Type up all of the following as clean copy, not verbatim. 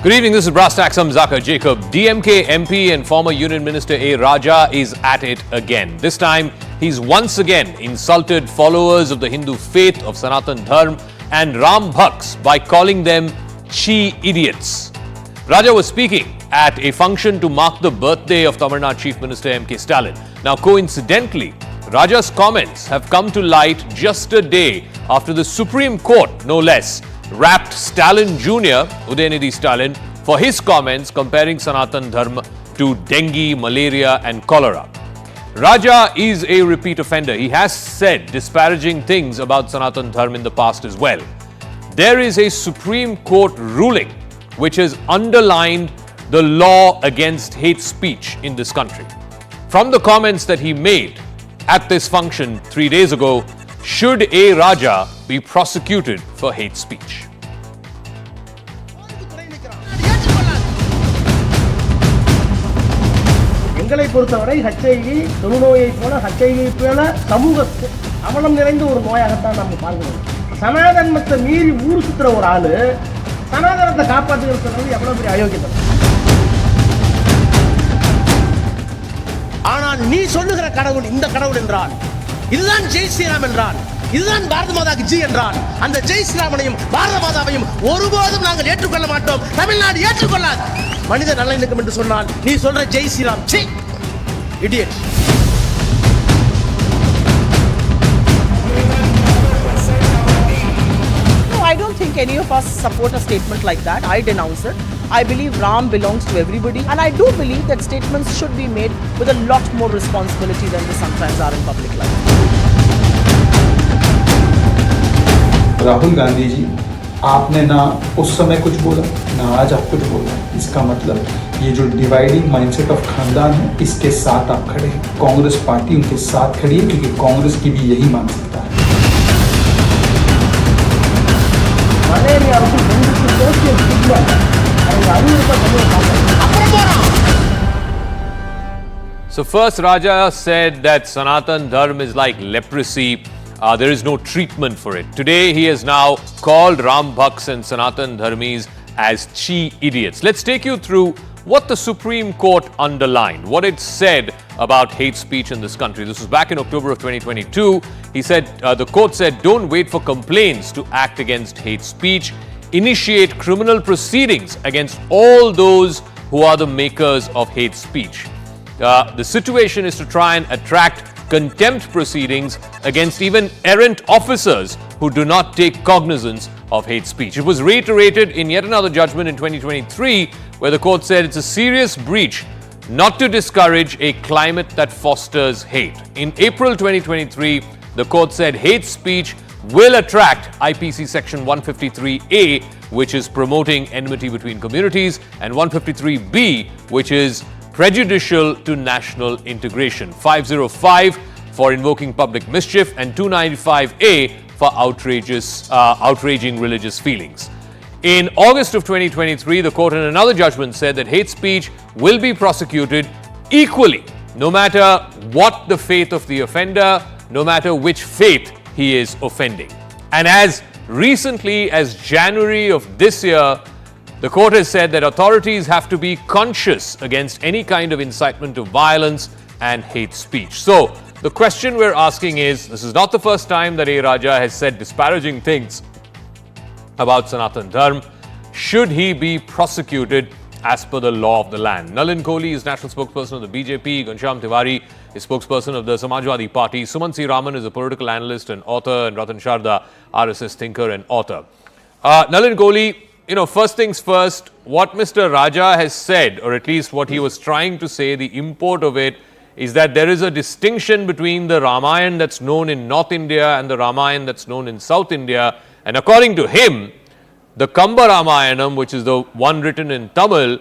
Good evening, this is Brass Tax. I'm Zakir Jacob. DMK MP and former Union Minister A. Raja is at it again. This time, he's once again insulted followers of the Hindu faith of Sanatan Dharma and Ram Bhaks by calling them chi idiots. Raja was speaking at a function to mark the birthday of Tamil Nadu Chief Minister M.K. Stalin. Now, coincidentally, Raja's comments have come to light just a day after the Supreme Court, no less, rapped Stalin Jr., Udhayanidhi Stalin, for his comments comparing Sanatan Dharma to dengue, malaria and cholera. Raja is a repeat offender. He has said disparaging things about Sanatan Dharma in the past as well. There is a Supreme Court ruling which has underlined the law against hate speech in this country. From the comments that he made at this function 3 days ago, should A. Raja be prosecuted for hate speech? எங்களை பொறுத்தவரை HIV தொழுநோயை போல HIV போல சமூகத்து அவலம் நிறைந்த ஒரு நோயாகத்தான் நம்ம பார்க்கிறோம். சனாதனத்தை மீறி ஊர் சுத்துற ஒரு ஆளு சனாதனத்தை காப்பாற்றுகிறது எவ்வளவு பெரிய அயோக்கியம். ஆனால் நீ சொல்லுகிற கடவுள் இந்த கடவுள் என்றால், இதுதான் ஜெய் ஸ்ரீராம் என்றால், இதுதான் பாரத மாதாக்கு ஜி என்றால், அந்த ஜெய் ஸ்ரீராமனையும் பாரத மாதாவையும் ஒருபோதும் நாங்கள் ஏற்றுக்கொள்ள மாட்டோம். தமிழ்நாடு ஏற்றுக்கொள்ளாது. மனித நல்லிணக்கம் என்று சொன்னால் நீ சொல்ற ஜெய் ஸ்ரீராம் சி idiot. I don't think any of us support a statement like that. I denounce it. I believe Ram belongs to everybody, and I do believe that statements should be made with a lot more responsibility than they sometimes are in public life. Rahul Gandhi ji, आपने ना उस समय कुछ बोला ना आज आप कुछ बोला. इसका मतलब ये जो डिवाइडिंग माइंडसेट ऑफ खानदान है, इसके साथ आप खड़े हैं. कांग्रेस पार्टी उनके साथ खड़ी है क्योंकि कांग्रेस की भी यही मानसिकता है. So first, Raja said that Sanatan Dharma is like leprosy. There is no treatment for it. Today, he has now called Ram Bhaks and Sanatan Dharmis as chi idiots. Let's take you through what the Supreme Court underlined, what it said about hate speech in this country. This was back in October of 2022. He said, the court said, don't wait for complaints to act against hate speech. Initiate criminal proceedings against all those who are the makers of hate speech. The situation is to try and attract contempt proceedings against even errant officers who do not take cognizance of hate speech. It was reiterated in yet another judgment in 2023 where the court said it's a serious breach not to discourage a climate that fosters hate. In April 2023, the court said hate speech will attract IPC section 153A, which is promoting enmity between communities, and 153B, which is prejudicial to national integration, 505 for invoking public mischief, and 295A for outraging religious feelings. In August of 2023, the court in another judgment said that hate speech will be prosecuted equally, no matter what the faith of the offender, no matter which faith he is offending. And as recently as January of this year, the court has said that authorities have to be conscious against any kind of incitement to violence and hate speech. So, the question we're asking is, this is not the first time that A. Raja has said disparaging things about Sanatan Dharma. Should he be prosecuted as per the law of the land? Nalin Kohli is national spokesperson of the BJP. Ghanshyam Tiwari is spokesperson of the Samajwadi Party. Suman C. Raman is a political analyst and author, and Ratan Sharda, RSS thinker and author. Nalin Kohli, first things first, what Mr. Raja has said, or at least what he was trying to say, the import of it is that there is a distinction between the Ramayana that's known in North India and the Ramayana that's known in South India. And according to him, the Kamba Ramayanam, which is the one written in Tamil,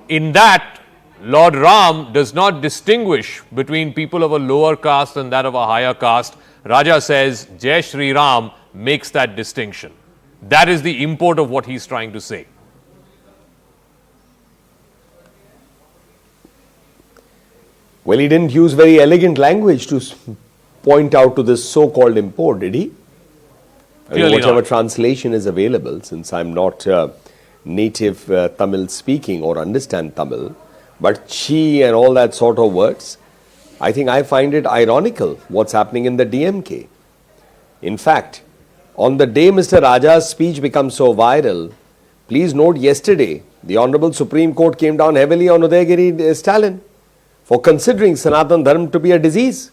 in that Lord Ram does not distinguish between people of a lower caste and that of a higher caste. Raja says Jai Shri Ram makes that distinction. That is the import of what he's trying to say. Well, he didn't use very elegant language to point out to this so-called import, did he? I mean, whatever translation is available, since I'm not native Tamil speaking or understand Tamil, but chi and all that sort of words, I think I find it ironical what's happening in the DMK. In fact, on the day Mr. Raja's speech becomes so viral, please note yesterday, the Honorable Supreme Court came down heavily on Udhayanidhi Stalin for considering Sanatan Dharma to be a disease.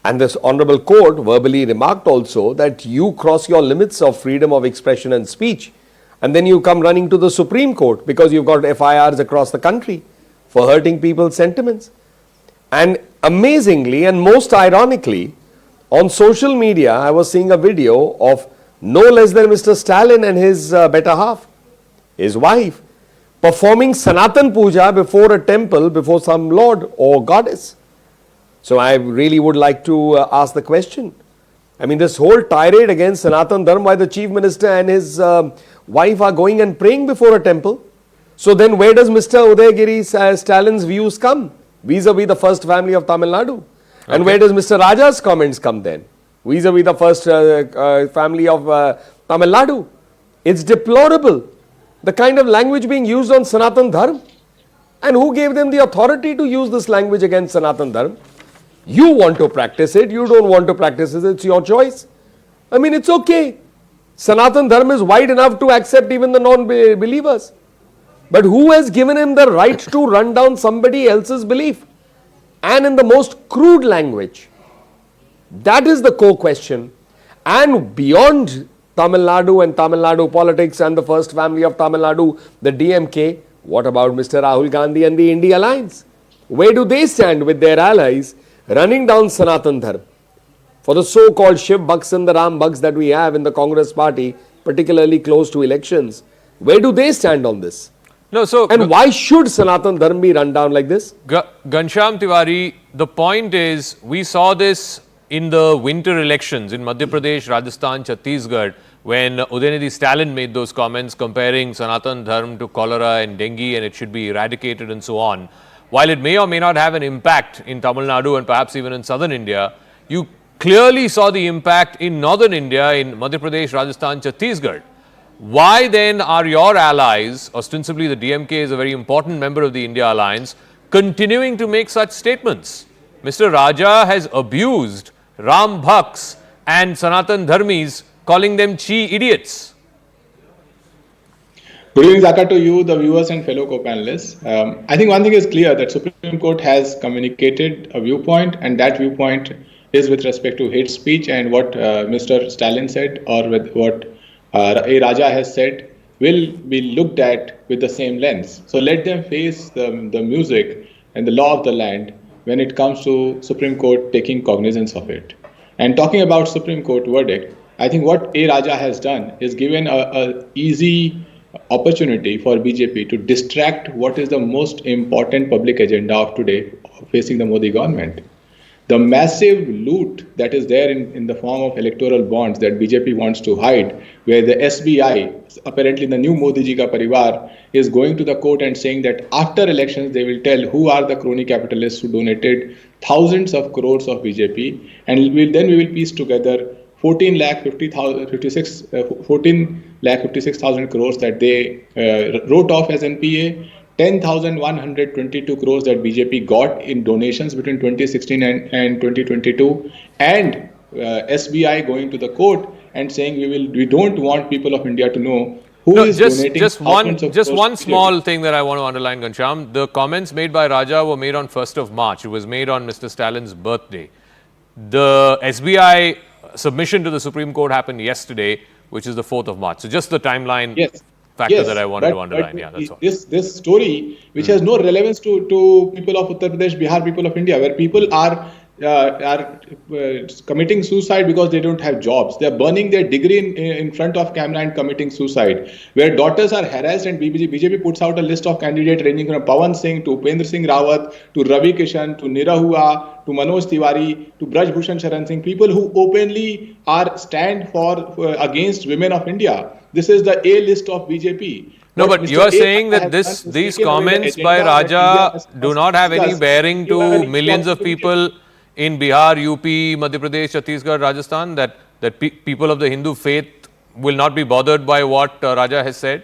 And this Honorable Court verbally remarked also that you cross your limits of freedom of expression and speech, and then you come running to the Supreme Court because you've got FIRs across the country for hurting people's sentiments. And amazingly and most ironically, on social media, I was seeing a video of no less than Mr. Stalin and his better half, his wife, performing Sanatan Puja before a temple, before some lord or goddess. So I really would like to ask the question. I mean, this whole tirade against Sanatan Dharma by the Chief Minister and his wife are going and praying before a temple. So then where does Mr. Udhayanidhi Stalin's views come? Vis-a-vis the first family of Tamil Nadu. And where does Mr. Raja's comments come then? Vis-a-vis the first family of Tamil Nadu. It's deplorable, the kind of language being used on Sanatan Dharma. And who gave them the authority to use this language against Sanatan Dharma? You want to practice it, you don't want to practice it, it's your choice. I mean, it's okay. Sanatan Dharma is wide enough to accept even the non-believers. But who has given him the right to run down somebody else's belief? And in the most crude language. That is the core question. And beyond Tamil Nadu and Tamil Nadu politics and the first family of Tamil Nadu, the DMK, what about Mr. Rahul Gandhi and the India Alliance? Where do they stand with their allies running down Sanatan Dharma? For the so-called Shiv Bucks and the Ram Bucks that we have in the Congress party, particularly close to elections, where do they stand on this? No, so and why should Sanatan Dharma be run down like this? Ghanshyam Tiwari, the point is, we saw this in the winter elections in Madhya Pradesh, Rajasthan, Chhattisgarh, when Udhayanidhi Stalin made those comments comparing Sanatan Dharma to cholera and dengue and it should be eradicated and so on. While it may or may not have an impact in Tamil Nadu and perhaps even in southern India, you clearly saw the impact in northern India, in Madhya Pradesh, Rajasthan, Chhattisgarh. Why then are your allies, ostensibly the DMK is a very important member of the India Alliance, continuing to make such statements? Mr. Raja has abused Ram Bhaks and Sanatan Dharmis, calling them chi idiots. Good evening, Zaka, to you, the viewers and fellow co-panelists. I think one thing is clear, that Supreme Court has communicated a viewpoint, and that viewpoint is with respect to hate speech, and what Mr. Stalin said or with what A. Raja has said will be looked at with the same lens. So let them face the music and the law of the land when it comes to Supreme Court taking cognizance of it. And talking about Supreme Court verdict, I think what A. Raja has done is given a easy opportunity for BJP to distract what is the most important public agenda of today facing the Modi government. The massive loot that is there in the form of electoral bonds that BJP wants to hide, where the SBI, apparently the new Modi ji ka parivar, is going to the court and saying that after elections they will tell who are the crony capitalists who donated thousands of crores of BJP, and we will piece together 14,56,000 crores that they wrote off as NPA, 10,122 crores that BJP got in donations between 2016 and 2022, and SBI going to the court and saying we don't want people of India to know who is donating. Just one small thing that I want to underline, Ghanshyam. The comments made by Raja were made on 1st of March. It was made on Mr. Stalin's birthday. The SBI submission to the Supreme Court happened yesterday, which is the 4th of March. So just the timeline factor that I wanted to underline. Yeah, that's all. This story, which has no relevance to people of Uttar Pradesh, Bihar, people of India, where people are committing suicide because they don't have jobs. They are burning their degree in front of camera and committing suicide. Where daughters are harassed, and BJP puts out a list of candidates ranging from Pawan Singh to Upendra Singh Rawat to Ravi Kishan to Nirahua to Manoj Tiwari to Braj Bhushan Sharan Singh, people who openly stand for against women of India. This is the A list of BJP. No, but you are saying that these comments by Raja do not have any bearing to millions of people in Bihar, UP, Madhya Pradesh, Chhattisgarh, Rajasthan, that people of the Hindu faith will not be bothered by what Raja has said?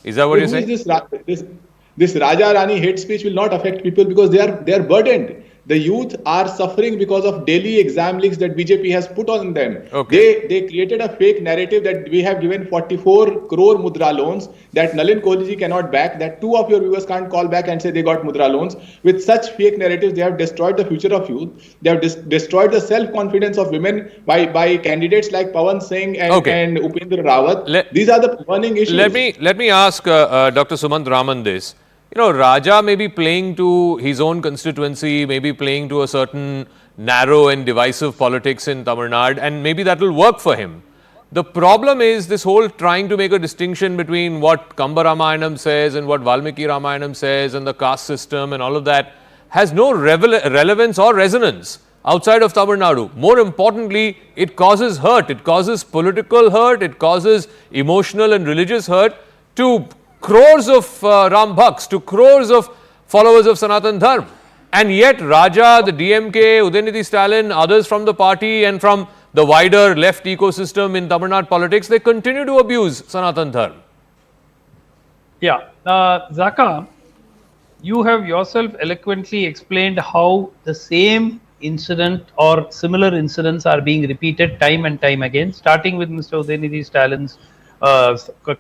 Is that what you're Who is saying? this Raja Rani hate speech will not affect people because they are burdened. The youth are suffering because of daily exam leaks that BJP has put on them. Okay. They created a fake narrative that we have given 44 crore mudra loans that Nalin Kohli cannot back, that two of your viewers can't call back and say they got mudra loans. With such fake narratives, they have destroyed the future of youth. They have destroyed the self-confidence of women by candidates like Pawan Singh and Upendra Rawat. These are the burning issues. Let me ask Dr. Sumant Raman this. You know, Raja may be playing to his own constituency, maybe playing to a certain narrow and divisive politics in Tamil Nadu, and maybe that will work for him. The problem is this whole trying to make a distinction between what Kamba Ramayanam says and what Valmiki Ramayanam says and the caste system and all of that has no relevance or resonance outside of Tamil Nadu. More importantly, it causes hurt. It causes political hurt. It causes emotional and religious hurt to crores of Ram Bhaks, to crores of followers of Sanatan Dharma. And yet Raja, the DMK, Udhayanidhi Stalin, others from the party and from the wider left ecosystem in Tamil Nadu politics, they continue to abuse Sanatan Dharma. Yeah. Zaka, you have yourself eloquently explained how the same incident or similar incidents are being repeated time and time again, starting with Mr. Udhayanidhi Stalin's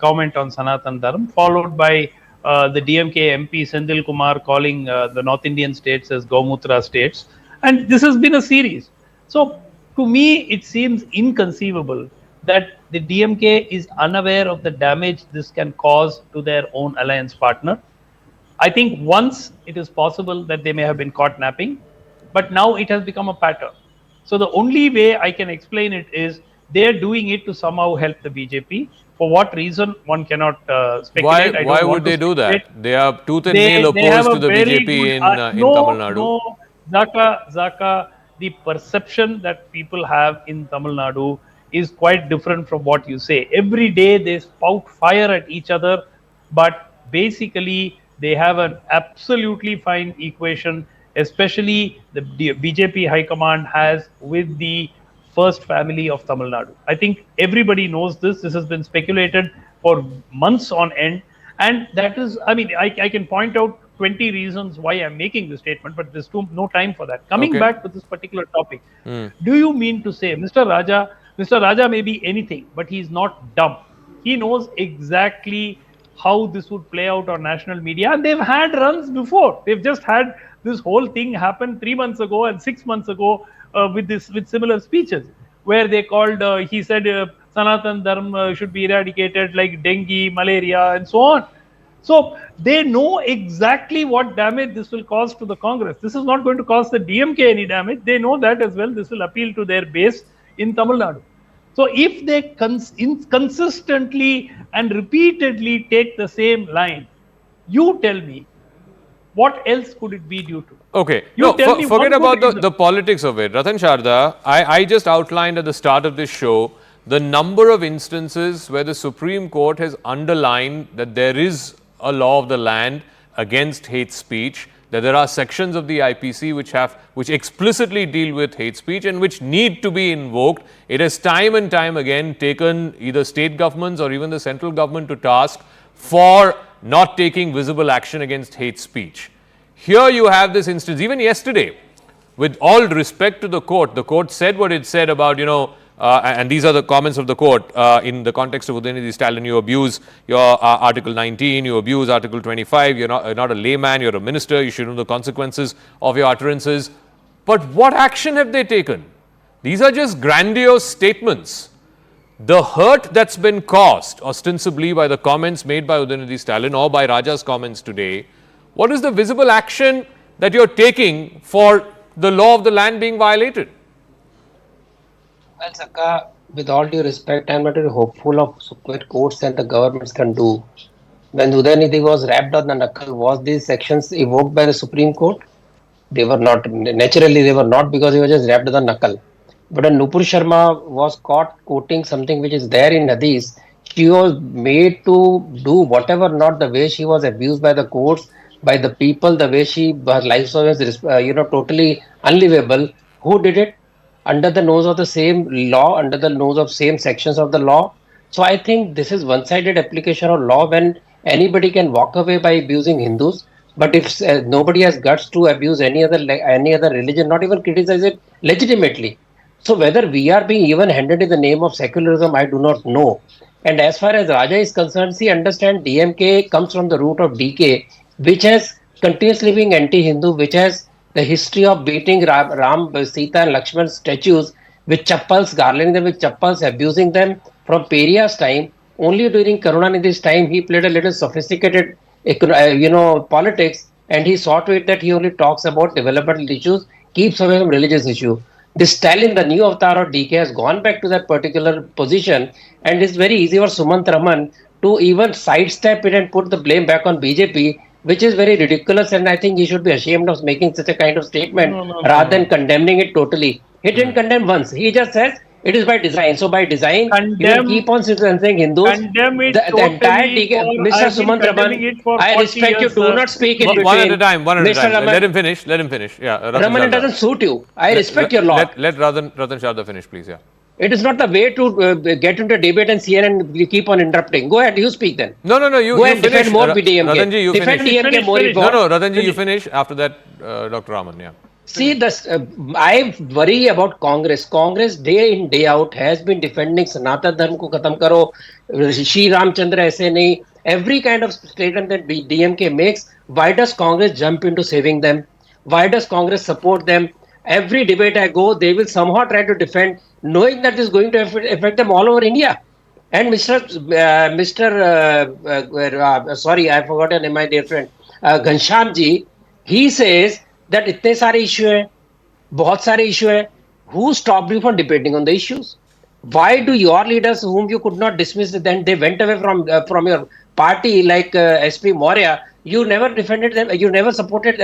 comment on Sanatan Dharma, followed by the DMK MP Senthil Kumar calling the North Indian states as Gomutra states. And this has been a series. So, to me, it seems inconceivable that the DMK is unaware of the damage this can cause to their own alliance partner. I think once it is possible that they may have been caught napping, but now it has become a pattern. So the only way I can explain it is they are doing it to somehow help the BJP. For what reason, one cannot speculate. Why would they do that? They are tooth and nail opposed to the BJP in Tamil Nadu. No, Zaka, the perception that people have in Tamil Nadu is quite different from what you say. Every day they spout fire at each other, but basically they have an absolutely fine equation, especially the BJP High Command has with the first family of Tamil Nadu. I think everybody knows this. This has been speculated for months on end. And that is, I mean, I can point out 20 reasons why I'm making this statement, but there's no time for that. Coming back to this particular topic, do you mean to say Mr. Raja may be anything, but he's not dumb. He knows exactly how this would play out on national media, and they've had runs before. They've just had this whole thing happen 3 months ago and 6 months ago with similar speeches, where they called, he said Sanatan Dharma should be eradicated like dengue, malaria, and so on. So they know exactly what damage this will cause to the Congress. This is not going to cause the DMK any damage. They know that as well. This will appeal to their base in Tamil Nadu. So if they consistently and repeatedly take the same line, you tell me, what else could it be due to? Okay, forget about the politics of it. Ratan Sharda, I just outlined at the start of this show the number of instances where the Supreme Court has underlined that there is a law of the land against hate speech, that there are sections of the IPC which explicitly deal with hate speech and which need to be invoked. It has time and time again taken either state governments or even the central government to task for not taking visible action against hate speech. Here you have this instance, even yesterday, with all respect to the court said what it said about, and these are the comments of the court in the context of Udhayanidhi Stalin. You abuse your Article 19, you abuse Article 25, you're not a layman, you're a minister, you should know the consequences of your utterances. But what action have they taken? These are just grandiose statements. The hurt that's been caused ostensibly by the comments made by Udhayanidhi Stalin or by Raja's comments today, what is the visible action that you're taking for the law of the land being violated? Well, Saka, with all due respect, I'm not very hopeful of what courts and the governments can do. When Udhayanidhi was rapped on the knuckle, was these sections evoked by the Supreme Court? They were not. Naturally, they were not, because he was just rapped on the knuckle. But when Nupur Sharma was caught quoting something which is there in Hadith, she was made to do whatever, not the way she was abused by the courts, by the people, the way her life was totally unlivable. Who did it? Under the nose of the same law, under the nose of same sections of the law. So I think this is one-sided application of law when Anybody can walk away by abusing Hindus, but if nobody has guts to abuse any other religion, not even criticize it legitimately. So whether we are being even handed in the name of secularism, I do not know. And as far as Raja is concerned, see, understand DMK comes from the root of DK, which has continuously been anti-Hindu, which has the history of beating Ram, Sita and Lakshman statues with chappals, garlanding them with chappals, abusing them from Periya's time. Only during Karunanidhi's time, he played a little sophisticated, politics, and he saw to it that he only talks about developmental issues, keeps away from religious issues. This Stalin, the new avatar of DK, has gone back to that particular position, and it's very easy for Sumant Raman to even sidestep it and put the blame back on BJP, which is very ridiculous. And I think he should be ashamed of making such a kind of statement rather than condemning it totally. He didn't condemn once. He just says it is by design. So by design, you will keep on saying Hindus. Condemn it The entire totally DK, for- Mr. I've been Sumant condemning Raman, it for I 40 respect you. years, Do sir. not speak in between. One at a time. Mr. Raman, Let him finish. Let him finish. Yeah, Ratan Raman, it Sharda. doesn't suit you. I respect your law. Let Ratan Sharda finish, please. Yeah. It is not the way to get into debate and CNN you keep on interrupting. Go ahead, you speak then. No. You Go and finish. defend more DMK. Ratanji, you Defend finish. DMK more. Finish. No, Ratanji, you finish. After that, Dr. Raman. Yeah. See, I worry about Congress. Congress day in day out has been defending Sanatan Dharma ko khatam karo, Shri Ramchandra aise nahi. Every kind of statement that DMK makes, why does Congress jump into saving them? Why does Congress support them? Every debate I go, they will somehow try to defend, knowing that is going to affect them all over India. And sorry, I forgot your name, my dear friend, Ghanshyam ji, he says that इतने सारे issue हैं, बहुत सारे issue हैं. Who stopped you from debating on the issues? Why do your leaders, whom you could not dismiss, then they went away from your party, like SP Maurya? You never defended them. You never supported,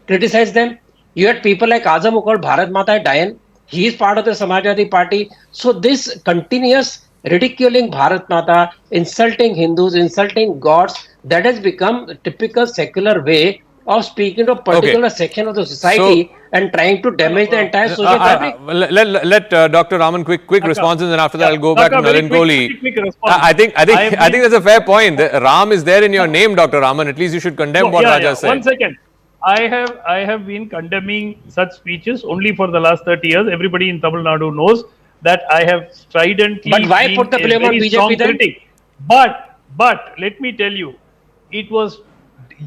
criticized them. You had people like Azam who called Bharat Mata a Dayan. He is part of the Samajwadi Party. So this continuous ridiculing Bharat Mata, insulting Hindus, insulting gods, that has become a typical secular way of speaking to a particular section of the society and trying to damage the entire social fabric. Let Dr. Raman quick responses, and after that I'll go back to Nalin Kohli. I think that's a fair point. Ram is there in your name, Dr. Raman. At least you should condemn what Raja said. 1 second. I have been condemning such speeches only for the last 30 years. Everybody in Tamil Nadu knows that I have stridently. But why put the blame on BJP then? Critic. But let me tell you, it was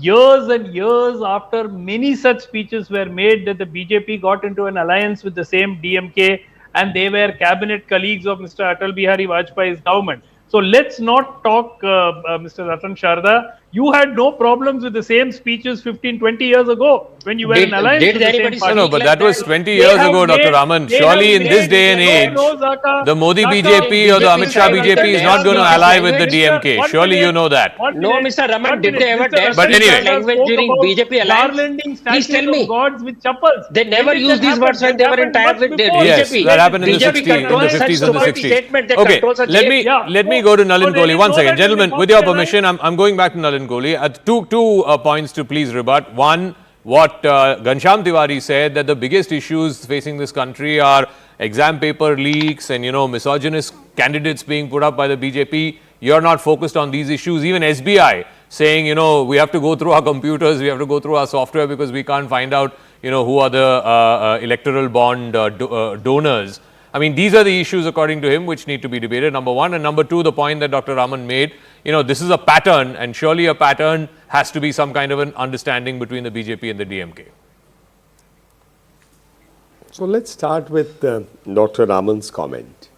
years and years after many such speeches were made that the BJP got into an alliance with the same DMK, and they were cabinet colleagues of Mr. Atal Bihari Vajpayee's government. So let's not talk, Mr. Ratan Sharda. You had no problems with the same speeches 15, 20 years ago when you were in alliance with the same party. No, but that was 20 years ago, Dr. Raman. Surely in this day and age, the Modi BJP or the Amit Shah BJP is not going to ally with the DMK. Surely you know that. No, Mr. Raman, did they ever dare But anyway, language during BJP alliance? Please tell me. Gods with chappals. They never used these words when they were in tie with the Yes, BJP. that happened in the BJP 60s, in the controls 50s and the such 60s. statement that Okay, controls such let me go to Nalin Kohli. 1 second, gentlemen, with your permission, I'm going back to Nalin Kohli. Two points to please rebut. One, what Ghanshyam Tiwari said, that the biggest issues facing this country are exam paper leaks and, misogynist candidates being put up by the BJP. You're not focused on these issues. Even SBI saying, we have to go through our computers, we have to go through our software because we can't find out, who are the electoral bond donors. I mean, these are the issues, according to him, which need to be debated, number one. And number two, the point that Dr. Raman made, this is a pattern, and surely a pattern has to be some kind of an understanding between the BJP and the DMK. So let's start with Dr. Raman's comment.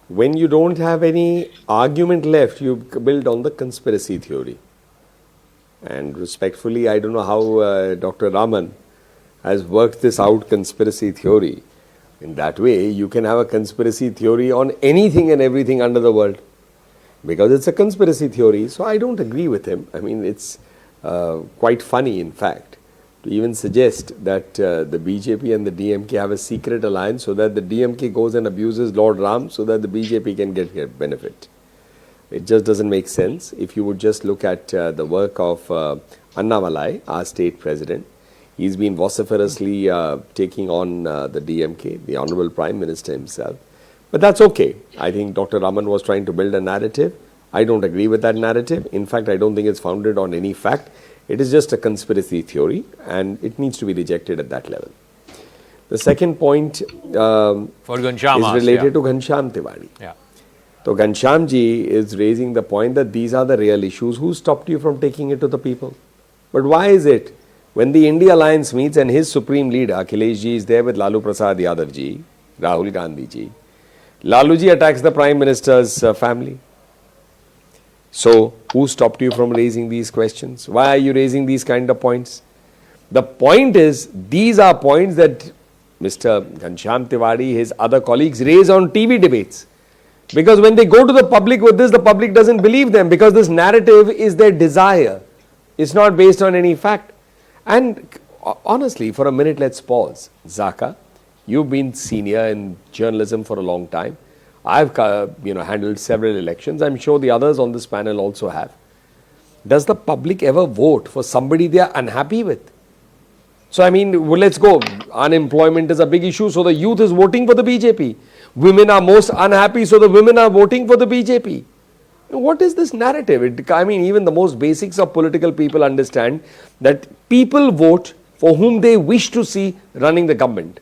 When you don't have any argument left, you build on the conspiracy theory. And respectfully, I don't know how Dr. Raman has worked this out, conspiracy theory. In that way, you can have a conspiracy theory on anything and everything under the world, because it's a conspiracy theory. So I don't agree with him. I mean, it's quite funny, in fact, to even suggest that the BJP and the DMK have a secret alliance so that the DMK goes and abuses Lord Ram so that the BJP can get benefit. It just doesn't make sense. If you would just look at the work of Annamalai, our state president, he's been vociferously taking on the DMK, the Honorable Prime Minister himself. But that's okay. I think Dr. Raman was trying to build a narrative I don't agree with that narrative. In fact, I don't think it's founded on any fact. It is just a conspiracy theory and it needs to be rejected at that level. The second point For Ghanshyam is related to Ghanshyam Tiwari. Yeah. So Ghanshyam ji is raising the point that these are the real issues. Who stopped you from taking it to the people? But why is it when the India Alliance meets and his supreme leader Akhilesh ji is there with Lalu Prasad Yadav ji, Rahul Gandhi ji, Lalu ji attacks the Prime Minister's family. So who stopped you from raising these questions? Why are you raising these kind of points? The point is, these are points that Mr. Ghanshyam Tiwari, his other colleagues raise on TV debates. Because when they go to the public with this, the public doesn't believe them because this narrative is their desire. It's not based on any fact. And honestly, for a minute, let's pause. Zaka, you've been senior in journalism for a long time. I've handled several elections. I'm sure the others on this panel also have. Does the public ever vote for somebody they are unhappy with? So I mean, well, let's go. Unemployment is a big issue, so the youth is voting for the BJP. Women are most unhappy, so the women are voting for the BJP. What is this narrative? Even the most basics of political people understand that people vote for whom they wish to see running the government.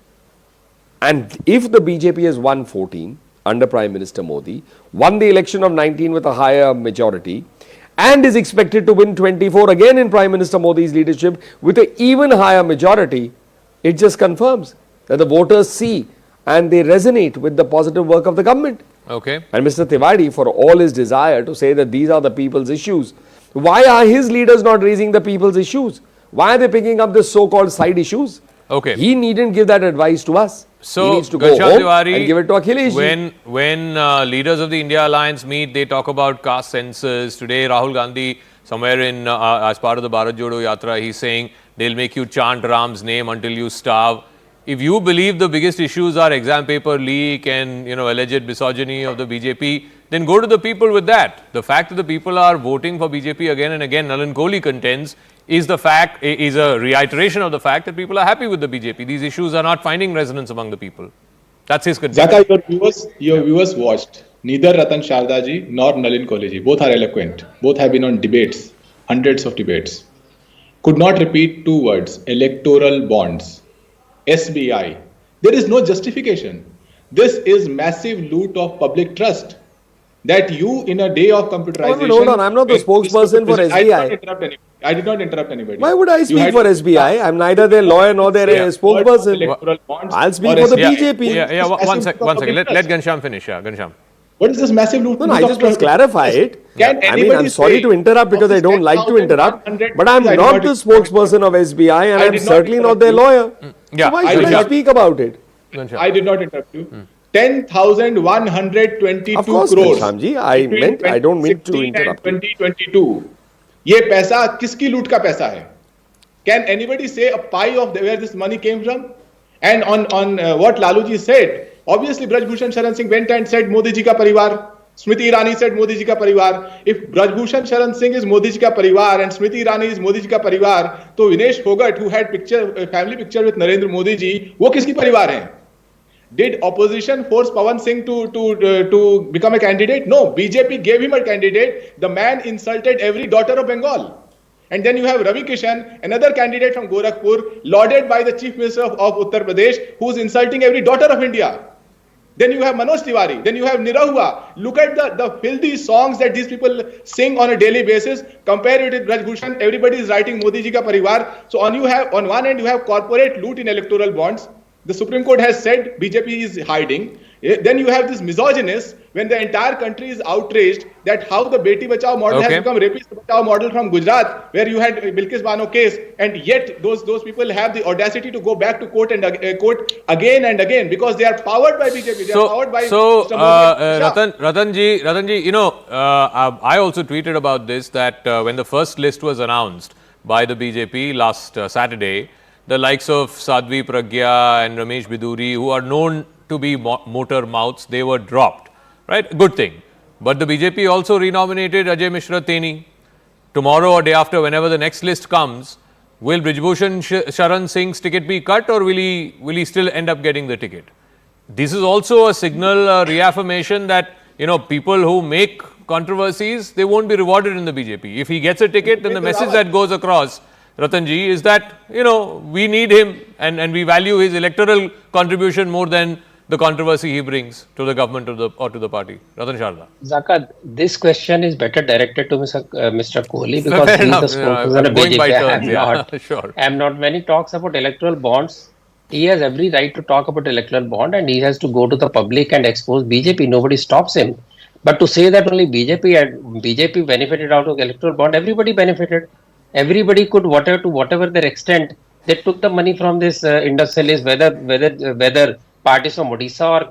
And if the BJP has won 14 under Prime Minister Modi, won the election of 19 with a higher majority, and is expected to win 24 again in Prime Minister Modi's leadership with an even higher majority, it just confirms that the voters see and they resonate with the positive work of the government. Okay. And Mr. Tiwari, for all his desire to say that these are the people's issues, why are his leaders not raising the people's issues? Why are they picking up this so-called side issues? Okay. He needn't give that advice to us. So, he needs to Ghanshyam go home Tiwari, and give it to Akhilesh ji. When leaders of the India Alliance meet, they talk about caste census. Today, Rahul Gandhi, somewhere in as part of the Bharat Jodo Yatra, he's saying they'll make you chant Ram's name until you starve. If you believe the biggest issues are exam paper leak and alleged misogyny of the BJP, then go to the people with that. The fact that the people are voting for BJP again and again, Nalin Kohli contends, is a reiteration of the fact that people are happy with the BJP. These issues are not finding resonance among the people. That's his contention. Zaka, your viewers watched. Neither Ratan Sharda ji nor Nalin Kohli ji, both are eloquent. Both have been on debates, hundreds of debates. Could not repeat two words: electoral bonds, SBI. There is no justification. This is massive loot of public trust. That you, in a day of computerization... Hold on, I'm not the spokesperson for SBI. I did not interrupt anybody. Why would I speak for SBI? I'm neither their lawyer nor their spokesperson. I'll speak for the BJP. One second. Let Ghanshyam finish. Ghanshyam. What is this massive loot? No, I just must clarify it. I'm sorry to interrupt because I don't like to interrupt, but I'm not the spokesperson of SBI and I'm certainly not their lawyer. So why should I speak about it? I did not interrupt you. 10,122 of course, crores. Ji, I don't mean to interrupt. 2022. ये पैसा किसकी लूट का पैसा है? Can anybody say a pie of where this money came from? And on what Laluji said, obviously Braj Bhushan Sharan Singh went and said Modi ji ka parivar. Smriti Irani said Modi ji ka parivar. If Braj Bhushan Sharan Singh is Modi ji ka parivar and Smriti Irani is Modi ji ka parivar, तो Vinesh Phogat, who had family picture with Narendra Modi ji, वो किसकी परिवार है? Did opposition force Pawan Singh to become a candidate? No, BJP gave him a candidate. The man insulted every daughter of Bengal. And then you have Ravi Kishan, another candidate from Gorakhpur, lauded by the Chief Minister of Uttar Pradesh, who is insulting every daughter of India. Then you have Manoj Tiwari. Then you have Nirahua. Look at the filthy songs that these people sing on a daily basis. Compare it with Braj Bhushan. Everybody is writing Modi ji ka parivar. So on one end you have corporate loot in electoral bonds. The Supreme Court has said BJP is hiding. Then you have this misogynist when the entire country is outraged that how the Beti Bachao model has become Rapist Bachao model from Gujarat, where you had Bilkis Bano case, and yet those people have the audacity to go back to court and court again and again because they are powered by BJP. They are powered by Ratanji, I also tweeted about this that when the first list was announced by the BJP last Saturday, the likes of Sadhvi Pragya and Ramesh Biduri, who are known to be motor mouths, they were dropped. Right? Good thing. But the BJP also renominated Ajay Mishra Teni. Tomorrow or day after, whenever the next list comes, will Brijbhushan Sharan Singh's ticket be cut or will he still end up getting the ticket? This is also a signal, a reaffirmation that people who make controversies, they won't be rewarded in the BJP. If he gets a ticket, then the message that goes across, Ratanji, is that, we need him and we value his electoral contribution more than the controversy he brings to the government or to the party. Ratan Sharda. Zaka, this question is better directed to Mr. Kohli because Fair he is enough. the spokesperson of Going by BJP. turns, I yeah. am not. Sure. I am not. When he talks about electoral bonds, he has every right to talk about electoral bond and he has to go to the public and expose BJP. Nobody stops him. But to say that only BJP benefited out of electoral bond, everybody benefited. Everybody could, whatever their extent, they took the money from this industrialists, whether parties from Odisha or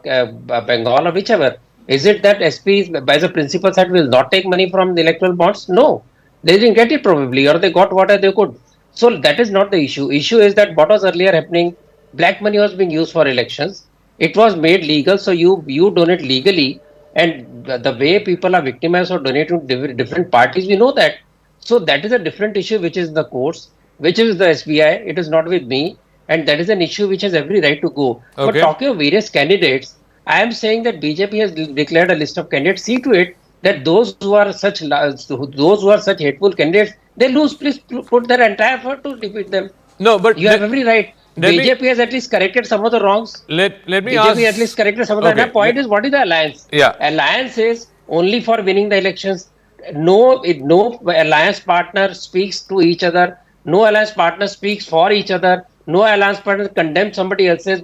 Bengal or whichever. Is it that SPs, by the principal side, will not take money from the electoral bonds? No, they didn't get it probably, or they got what they could. So that is not the issue. Issue is that what was earlier happening, black money was being used for elections. It was made legal, so you donate legally, and the way people are victimized or donating to different parties, we know that. So that is a different issue, which is the courts, which is the SBI. It is not with me, and that is an issue which has every right to go. But Okay. talking of various candidates, I am saying that BJP has declared a list of candidates. See to it that those who are such hateful candidates, they lose. Please put their entire effort to defeat them. No, but You have every right. let me- BJP has at least corrected some of the wrongs. let me BJP ask. at least corrected some of the. Okay, My point is, what is the alliance? Yeah. Alliance is only for winning the elections. No alliance partner speaks to each other. No alliance partner speaks for each other. No alliance partner condemns somebody else's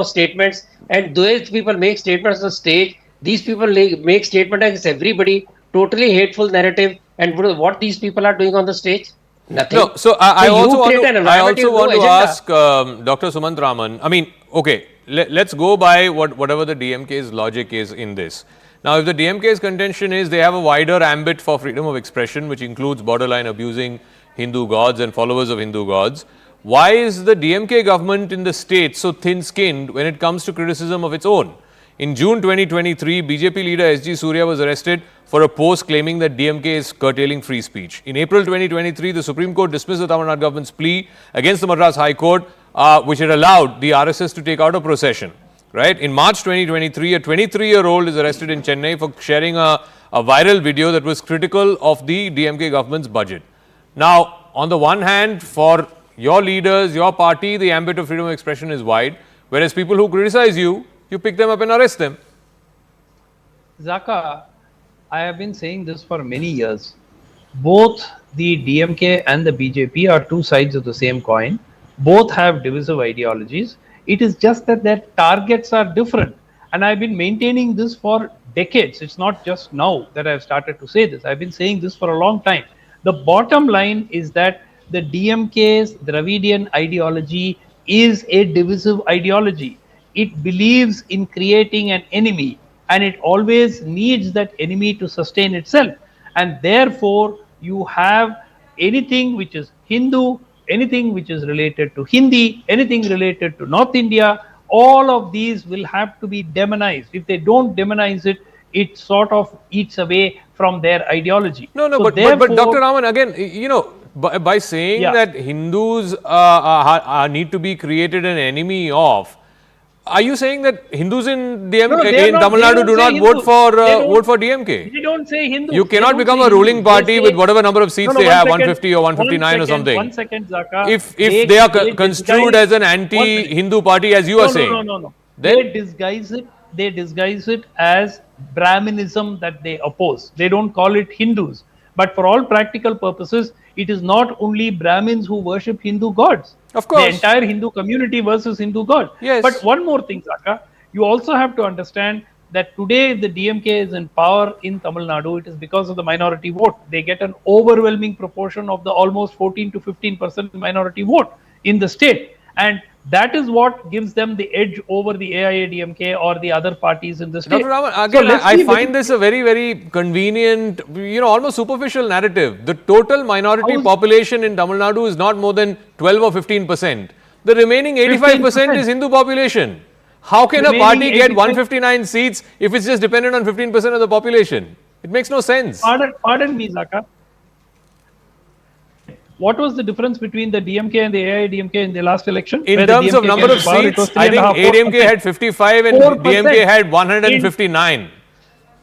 statements. And those people make statements on the stage. These people make statements against everybody. Totally hateful narrative. And what these people are doing on the stage? Nothing. No, so I you also want create an to, environment with no agenda. ask Dr. Sumant Raman. I mean, okay, let's go by whatever the DMK's logic is in this. Now, if the DMK's contention is they have a wider ambit for freedom of expression, which includes borderline abusing Hindu gods and followers of Hindu gods, why is the DMK government in the state so thin-skinned when it comes to criticism of its own? In June 2023, BJP leader S.G. Surya was arrested for a post claiming that DMK is curtailing free speech. In April 2023, the Supreme Court dismissed the Tamil Nadu government's plea against the Madras High Court, which had allowed the RSS to take out a procession. Right? In March 2023, a 23-year-old is arrested in Chennai for sharing a viral video that was critical of the DMK government's budget. Now, on the one hand, for your leaders, your party, the ambit of freedom of expression is wide, whereas people who criticize you, you pick them up and arrest them. Zaka, I have been saying this for many years. Both the DMK and the BJP are two sides of the same coin. Both have divisive ideologies. It is just that their targets are different. And I've been maintaining this for decades. It's not just now that I've started to say this. I've been saying this for a long time. The bottom line is that the DMK's Dravidian ideology is a divisive ideology. It believes in creating an enemy, and it always needs that enemy to sustain itself. And therefore, you have anything which is Hindu, anything which is related to Hindi, anything related to North India, all of these will have to be demonized. If they don't demonize it, it sort of eats away from their ideology. No, So but Dr. Raman, again, by saying that Hindus need to be created an enemy of, are you saying that Hindus in Tamil Nadu do not vote for DMK? They don't say Hindu. You cannot become a ruling party with whatever number of seats they have, 150 or 159 or something. 1 second, Zaka. If they are construed as an anti-Hindu party, as you are saying. No. Then They disguise it as Brahminism that they oppose. They don't call it Hindus. But for all practical purposes, it is not only Brahmins who worship Hindu gods. Of course. The entire Hindu community versus Hindu god. Yes. But one more thing, Zaka. You also have to understand that today the DMK is in power in Tamil Nadu. It is because of the minority vote. They get an overwhelming proportion of the almost 14 to 15% minority vote in the state. And that is what gives them the edge over the AIADMK or the other parties in the state. Dr. Raman, again, let's I be find this a very, very convenient, almost superficial narrative. The total minority population in Tamil Nadu is not more than 12 or 15%. The remaining 85% is Hindu population. How can a party get 159 seats if it's just dependent on 15% of the population? It makes no sense. Pardon me, Zaka. What was the difference between the DMK and the AIADMK in the last election? In terms of number of seats, I think ADMK had 55 and DMK had 159.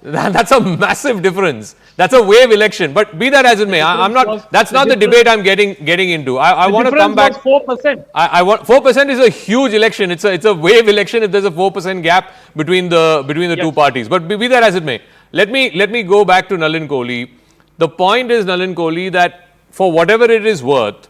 That's a massive difference. That's a wave election. But be that as it may, I'm not. That's not the debate I'm getting into. I want to come back. 4%. I want 4% is a huge election. It's a wave election if there's a 4% gap between the two parties. But be that as it may, let me go back to Nalin Kohli. The point is, Nalin Kohli, that for whatever it is worth,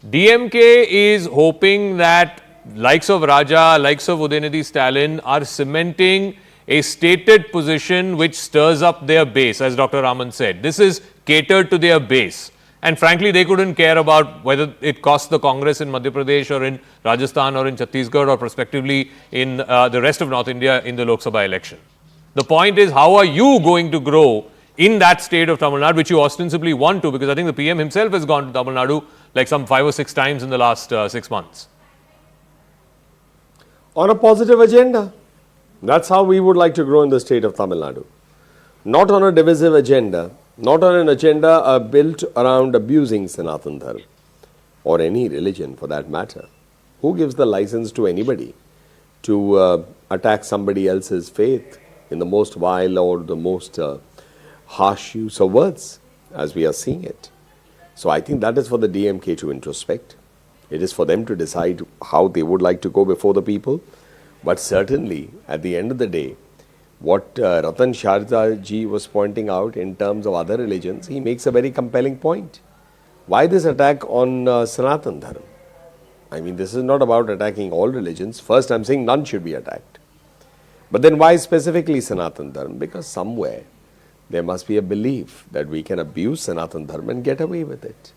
DMK is hoping that likes of Raja, likes of Udhayanidhi Stalin are cementing a stated position which stirs up their base, as Dr. Raman said. This is catered to their base. And frankly, they couldn't care about whether it costs the Congress in Madhya Pradesh or in Rajasthan or in Chhattisgarh or prospectively in the rest of North India in the Lok Sabha election. The point is, how are you going to grow in that state of Tamil Nadu, which you ostensibly want to, because I think the PM himself has gone to Tamil Nadu like some 5 or 6 times in the last 6 months. On a positive agenda. That's how we would like to grow in the state of Tamil Nadu. Not on a divisive agenda, not on an agenda built around abusing Sanatan Dharma or any religion for that matter. Who gives the license to anybody to attack somebody else's faith in the most vile or the most harsh use of words as we are seeing it? So I think that is for the DMK to introspect. It is for them to decide how they would like to go before the people. But certainly, at the end of the day, what Ratan Sharda ji was pointing out in terms of other religions, he makes a very compelling point. Why this attack on Sanatan Dharma? I mean, this is not about attacking all religions. First, I'm saying none should be attacked. But then why specifically Sanatan Dharma? Because somewhere there must be a belief that we can abuse Sanatan Dharma and get away with it.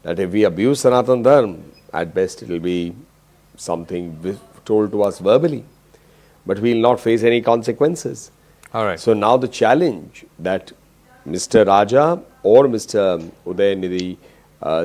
That if we abuse Sanatan Dharma, at best it will be something told to us verbally, but we will not face any consequences. All right. So now the challenge that Mr. Raja or Mr. Udhayanidhi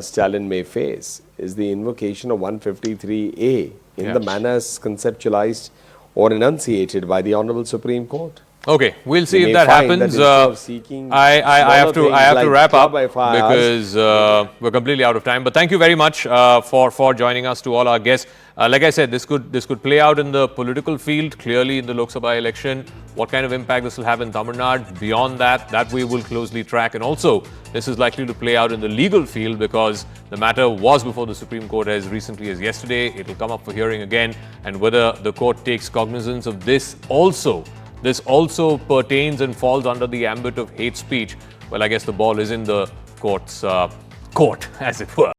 Stalin may face is the invocation of 153A in the manners conceptualized or enunciated by the Honorable Supreme Court. Okay, we'll see You if may that find happens. that instead of seeking I have smaller to things like wrap up club FIRs, because we're completely out of time. But thank you very much for joining us, to all our guests. Like I said, this could play out in the political field, clearly in the Lok Sabha election. What kind of impact this will have in Tamil Nadu? Beyond that we will closely track. And also, this is likely to play out in the legal field because the matter was before the Supreme Court as recently as yesterday. It will come up for hearing again, and whether the court takes cognizance of this also. This also pertains and falls under the ambit of hate speech. Well, I guess the ball is in the court's court, as it were.